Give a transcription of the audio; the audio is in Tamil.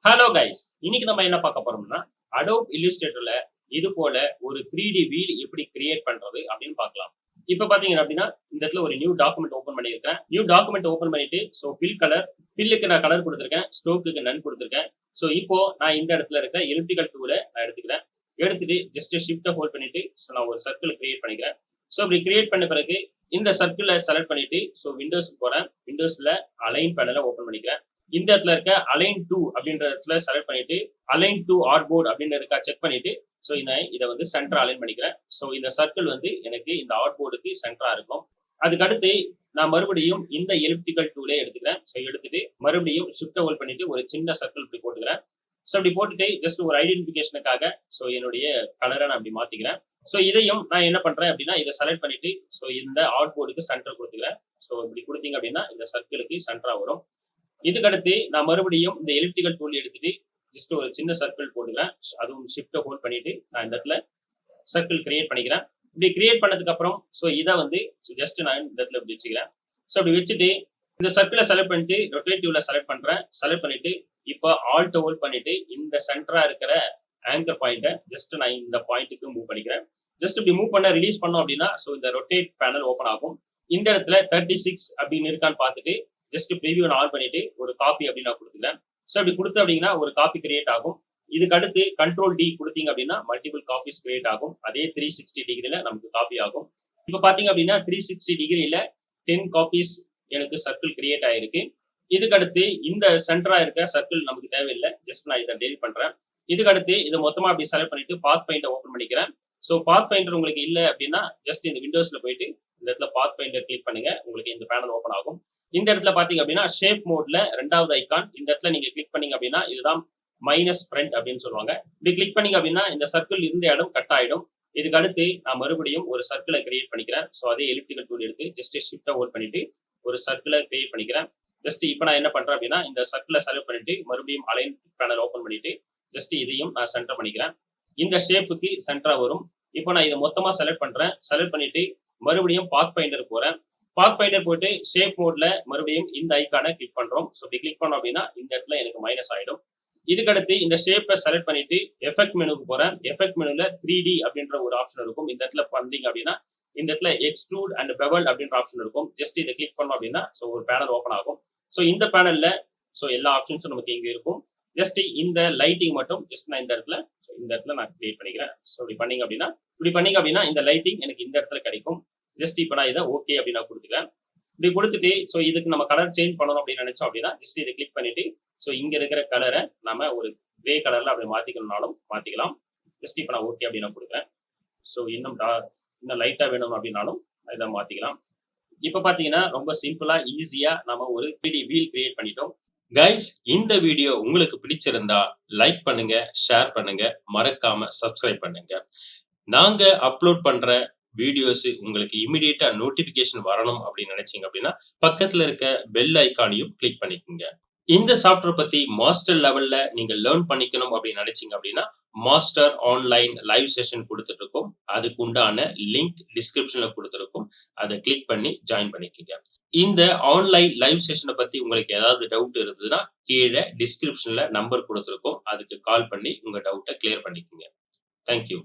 ஹலோ கைஸ், இன்னைக்கு நம்ம என்ன பார்க்க போறோம்னா Adobe Illustratorல இது போல ஒரு 3D வீல் எப்படி கிரியேட் பண்றது அப்படின்னு பார்க்கலாம். இப்ப பாத்தீங்க அப்படின்னா இந்த இடத்துல ஒரு நியூ டாக்குமெண்ட் ஓபன் பண்ணியிருக்கேன். நியூ டாக்குமெண்ட் ஓபன் பண்ணிட்டு ஃபில் கலர், ஃபில்லுக்கு நான் கலர் கொடுத்திருக்கேன், ஸ்ட்ரோக்குக்கு நன் கொடுத்திருக்கேன். ஸோ இப்போ நான் இந்த இடத்துல இருக்க எலிப்டிக்கல் டூலை நான் எடுத்துக்கிறேன். எடுத்துட்டு ஜஸ்ட் ஷிஃப்ட்டை ஹோல்ட் பண்ணிட்டு நான் ஒரு சர்க்கிள் கிரியேட் பண்ணிக்கிறேன். ஸோ இப்படி கிரியேட் பண்ண பிறகு இந்த சர்க்கிளை செலக்ட் பண்ணிட்டு விண்டோஸ்க்கு போறேன். விண்டோஸ்ல அலைன் பேனலை ஓபன் பண்ணிக்கிறேன். இந்த இடத்துல இருக்க அலைன் டூ அப்படின்ற இடத்துல செலக்ட் பண்ணிட்டு அலைன் டூ ஆர்ட் போர்டு அப்படின்னு இருக்கா செக் பண்ணிட்டு இதை வந்து சென்டர் அலைன் பண்ணிக்கிறேன். இந்த சர்க்கிள் வந்து எனக்கு இந்த ஆர்ட் போர்டுக்கு சென்டரா இருக்கும். அதுக்கு அடுத்து நான் மறுபடியும் இந்த எலிப்டிக்கல் டூலே எடுத்துக்கிறேன். எடுத்துட்டு மறுபடியும் ஷிஃப்ட் ஹோல்ட் பண்ணிட்டு ஒரு சின்ன சர்க்கிள் இப்படி போட்டுக்கிறேன். அப்படி போட்டுட்டு ஜஸ்ட் ஒரு ஐடென்டிபிகேஷனுக்காக என்னுடைய கலரை நான் அப்படி மாத்திக்கிறேன். இதையும் நான் என்ன பண்றேன் அப்படின்னா இதை செலக்ட் பண்ணிட்டு இந்த ஆர்ட் போர்டுக்கு சென்டர் கொடுத்துக்கிறேன். இப்படி கொடுத்தீங்க அப்படின்னா இந்த சர்க்கிளுக்கு சென்டரா வரும். இதுக்கடுத்து நான் மறுபடியும் இந்த எலிப்டிக்கல் டூல் எடுத்துட்டு ஜஸ்ட் ஒரு சின்ன சர்க்கிள் போட்டுக்கிறேன். அதுவும் ஷிஃப்ட்டை ஹோல்ட் பண்ணிட்டு நான் இந்த இடத்துல சர்க்கிள் கிரியேட் பண்ணிக்கிறேன். இப்படி கிரியேட் பண்ணதுக்கு அப்புறம் இதை வந்து ஜஸ்ட் நான் இந்த இடத்துல இப்படி வச்சுக்கிறேன். அப்படி வச்சுட்டு இந்த சர்க்கிளை செலக்ட் பண்ணிட்டு ரொட்டேட்டிவ்ல செலக்ட் பண்றேன். செலக்ட் பண்ணிட்டு இப்போ ஆல்ட் ஹோல்ட் பண்ணிட்டு இந்த சென்டரா இருக்கிற ஆங்கர் பாயிண்ட்டை ஜஸ்ட் நான் இந்த பாயிண்ட்டுக்கு மூவ் பண்ணிக்கிறேன். ஜஸ்ட் இப்படி மூவ் பண்ண ரிலீஸ் பண்ணோம் அப்படின்னா இந்த ரொட்டேட் பேனல் ஓப்பன் ஆகும். இந்த இடத்துல 36 அப்படின்னு இருக்கான்னு பார்த்துட்டு ஜஸ்ட் ப்ரிவியூ ஆன் பண்ணிட்டு ஒரு காப்பி அப்படின்னு நான் கொடுத்துக்கிறேன். அப்படி கொடுத்து அப்படின்னா ஒரு காப்பி கிரியேட் ஆகும். இதுக்கு அடுத்து கண்ட்ரோல் டி கொடுத்தீங்க அப்படின்னா மல்டிபிள் காப்பீஸ் கிரியேட் ஆகும். அதே 360 டிகிரில நமக்கு காப்பி ஆகும். இப்போ பாத்தீங்க அப்படின்னா 360 டிகிரியில 10 காப்பீஸ் எனக்கு சர்க்கிள் கிரியேட் ஆயிருக்கு. இதுக்கு அடுத்து இந்த சென்டரா இருக்க சர்க்கிள் நமக்கு தேவையில்லை. ஜஸ்ட் நான் இதை டெலிட் பண்றேன். இதுக்கு அடுத்து இதை மொத்தமா அப்படி செலக்ட் பண்ணிட்டு பாத் ஃபைண்டர் ஓப்பன் பண்ணிக்கிறேன். பாத் ஃபைண்டர் உங்களுக்கு இல்லை அப்படின்னா ஜஸ்ட் இந்த விண்டோஸ்ல போயிட்டு இந்த இடத்துல பாத் ஃபைண்டர் கிளிக் பண்ணுங்க. உங்களுக்கு இந்த பேனல் ஓப்பன் ஆகும். இந்த இடத்துல பாத்தீங்க அப்படின்னா ஷேப் மோட்ல ரெண்டாவது ஐக்கான் இந்த இடத்துல நீங்க கிளிக் பண்ணீங்க அப்படின்னா இதுதான் மைனஸ் ஃப்ரண்ட் அப்படின்னு சொல்லுவாங்க. இப்படி கிளிக் பண்ணீங்க அப்படின்னா இந்த சர்க்கிள் இருந்த இடம் கட் ஆயிடும். இதுக்கு அடுத்து நான் மறுபடியும் ஒரு சர்க்கிளை கிரியேட் பண்ணிக்கிறேன். அதே எலிப்டிக்கல் டூல் எடுத்து ஜஸ்ட் ஷிஃப்ட்டை ஹோல்ட் பண்ணிட்டு ஒரு சர்க்கிளை கிரியேட் பண்ணிக்கிறேன். ஜஸ்ட் இப்போ நான் என்ன பண்றேன் அப்படின்னா இந்த சர்க்கிளை செலக்ட் பண்ணிட்டு மறுபடியும் அலைன் பேனல் ஓப்பன் பண்ணிட்டு ஜஸ்ட் இதையும் நான் சென்டர் பண்ணிக்கிறேன். இந்த ஷேப்புக்கு சென்டரா வரும். இப்போ நான் இதை மொத்தமா செலக்ட் பண்றேன். செலக்ட் பண்ணிட்டு மறுபடியும் பாத் ஃபைண்டர் போறேன். பாத் ஃபைண்டர் போயிட்டு ஷேப் மோட்ல மறுபடியும் இந்த ஐக்கானை கிளிக் பண்றோம். இப்படி கிளிக் பண்ணோம் அப்படின்னா இந்த இடத்துல எனக்கு மைனஸ் ஆயிடும். இதுக்கடுத்து இந்த ஷேப்பை செலக்ட் பண்ணிட்டு எஃபெக்ட் மெனுக்கு போறேன். எஃபெக்ட் மெனுல 3D அப்படின்ற ஒரு ஆப்ஷன் இருக்கும். இந்த இடத்துல பண்ணீங்க அப்படின்னா இந்த இடத்துல எக்ஸ்ட்ரூட் அண்ட் பெவல் அப்படின்ற ஆப்ஷன் இருக்கும். ஜஸ்ட் இதை கிளிக் பண்ணோம் அப்படின்னா ஒரு பேனல் ஓப்பன் ஆகும். இந்த பேனல்ல எல்லா ஆப்ஷன்ஸும் நமக்கு இங்க இருக்கும். ஜஸ்ட் இந்த லைட்டிங் மட்டும் ஜஸ்ட் நான் இந்த இடத்துல நான் கிரியேட் பண்ணிக்கிறேன். இப்படி பண்ணீங்க அப்படின்னா இந்த லைட்டிங் எனக்கு இந்த இடத்துல கிடைக்கும். ஜஸ்ட் இப்போ நான் இதை ஓகே அப்படின்னு நான் கொடுத்துக்கிறேன். இப்படி கொடுத்துட்டு இதுக்கு நம்ம கலர் சேஞ்ச் பண்ணணும் அப்படின்னு நினைச்சோம் அப்படின்னா ஜஸ்ட் இதை கிளிக் பண்ணிட்டு இங்க இருக்கிற கலரை நம்ம ஒரு கிரே கலர்ல அப்படி மாத்திக்கணும்னாலும் மாத்திக்கலாம். ஜஸ்ட் இப்போ நான் ஓகே அப்படின்னு நான் கொடுக்குறேன். இன்னும் லைட்டா வேணும் அப்படின்னாலும் இதை மாத்திக்கலாம். இப்போ பாத்தீங்கன்னா ரொம்ப சிம்பிளா ஈஸியா நம்ம ஒரு 3D வீல் கிரியேட் பண்ணிட்டோம். கைஸ், இந்த வீடியோ உங்களுக்கு பிடிச்சிருந்தா லைக் பண்ணுங்க, ஷேர் பண்ணுங்க, மறக்காம சப்ஸ்கிரைப் பண்ணுங்க. நாங்க அப்லோட் பண்ற வீடியோஸ் உங்களுக்கு இமிடியேட்டா நோட்டிபிகேஷன் வரணும் அப்படின்னு நினைச்சீங்க அப்படின்னா பக்கத்துல இருக்க பெல் ஐக்கானையும் கிளிக் பண்ணிக்கோங்க. இந்த சாஃப்ட்வேர் பத்தி மாஸ்டர் லெவல்ல நீங்க லேர்ன் பண்ணிக்கணும் அப்படின்னு நினைச்சீங்க அப்படின்னா மாஸ்டர் ஆன்லைன் லைவ் செஷன் கொடுத்துட்டு இருக்கோம். அதுக்கு உண்டான லிங்க் டிஸ்கிரிப்ஷன்ல கொடுத்துருக்கோம். அதை கிளிக் பண்ணி ஜாயின் பண்ணிக்கோங்க. இந்த ஆன்லைன் லைவ் செஷனை பத்தி உங்களுக்கு ஏதாவது டவுட் இருந்ததுன்னா கீழே டிஸ்கிரிப்ஷன்ல நம்பர் கொடுத்துருக்கோம். அதுக்கு கால் பண்ணி உங்க டவுட்டை கிளியர் பண்ணிக்கோங்க. தேங்க்யூ.